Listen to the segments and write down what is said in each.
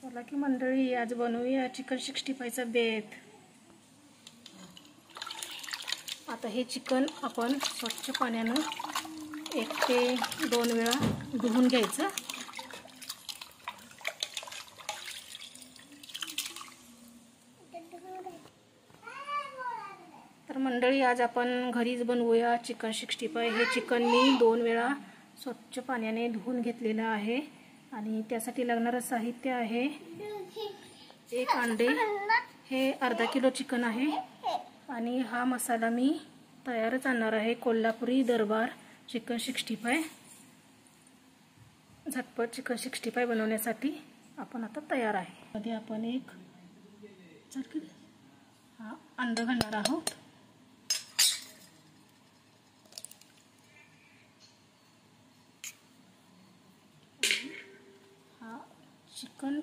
चला की मंडळी, आज बनवूया चिकन 65चा बेत। आता हे चिकन आपण स्वच्छ पाण्यानं 1 ते 2 वेळा धुवून घ्यायचं। तर मंडळी, आज आपण घरीच बनवूया चिकन 65। हे चिकन मी 2 वेळा स्वच्छ पाण्याने धुवून घेतलेलं आहे आणि त्यासाठी लागणारं साहित्य आहे 1 अंडे, हे अर्धा किलो चिकन आहे आणि हा मसाला मी तयारच आणणार आहे, कोल्हापुरी दरबार चिकन 65। झटपट चिकन 65 बनवण्यासाठी आपण आता तयार आहे। मध्ये आपण एक अंड घालणार आहोत। हा चिकन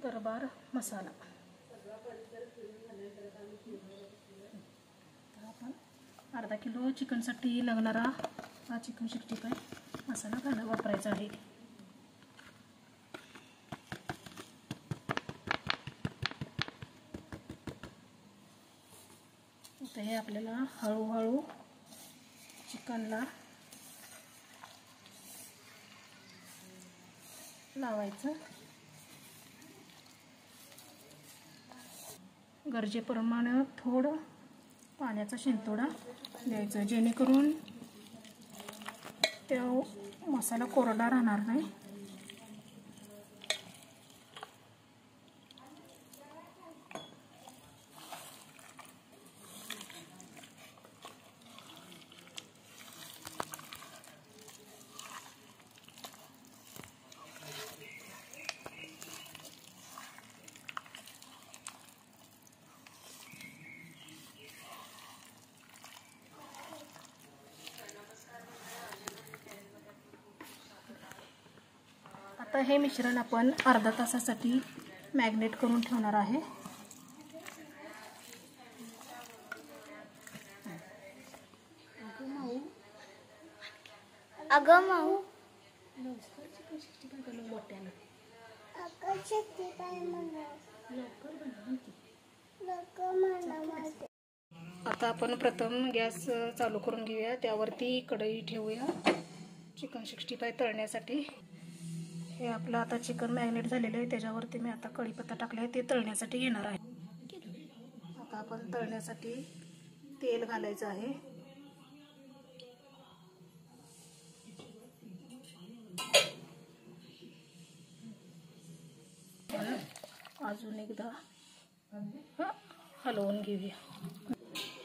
दरबार मसाला। आपण अर्धा किलो चिकनसाठी लागणारा हा चिकन 65 मसाला वापरायचा आहे। आता हे आपल्याला हळूहळू चिकनला लावायचं। गरजेप्रमाणे थोडं पाण्याचा शिंतोडा द्यायचा, जेणेकरून त्या मसाला कोरडा राहणार नाही। आता हे मिश्रण आपण अर्धा तासासाठी मॅग्नेट करून ठेवणार आहे। अगं माऊ आता आपण प्रथम गॅस चालू करून घेऊया, त्यावरती कढई ठेवूया चिकन 65 तळण्यासाठी। हे आपलं आता चिकन मॅरिनेट झालेलं आहे, त्याच्यावरती मी आता कढीपत्ता टाकला आहे, ते तळण्यासाठी घेणार आहे। आता आपण तळण्यासाठी तेल घालायचं आहे। अजून एकदा हलवून घेऊया।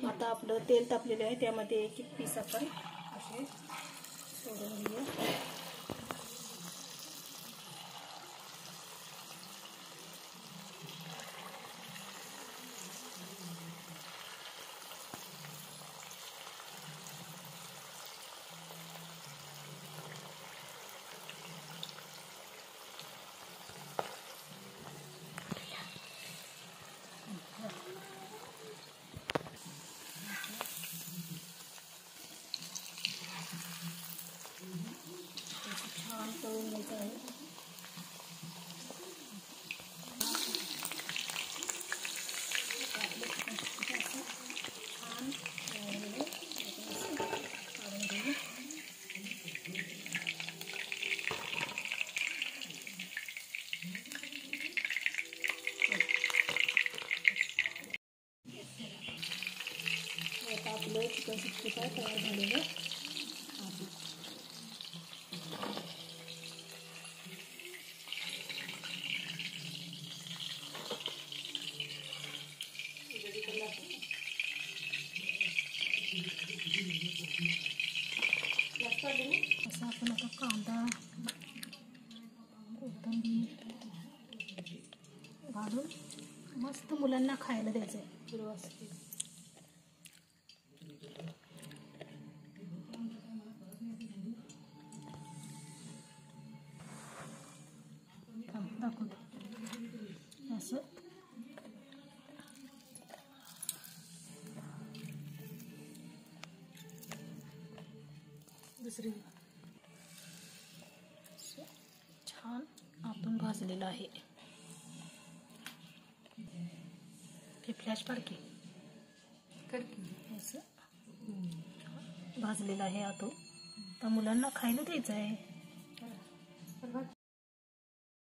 आता आपलं तेल तापलेलं आहे, त्यामध्ये एक एक पीस आपण असे सोडून घेऊया। छान तळून घ्यायचं आहे। आता आपलं चिकन 65 तयार झालेलं आहे। असं आपण आता कांदा कोथिंबीर घालून मस्त मुलांना खायला द्यायचं आहे। दाखवतो असं दुसरी छान भाजलेलं आहे. ते फ्लॅश पाडकी असं भाजलेलं आहे आतो. तर मुलांना खायला द्यायचं आहे.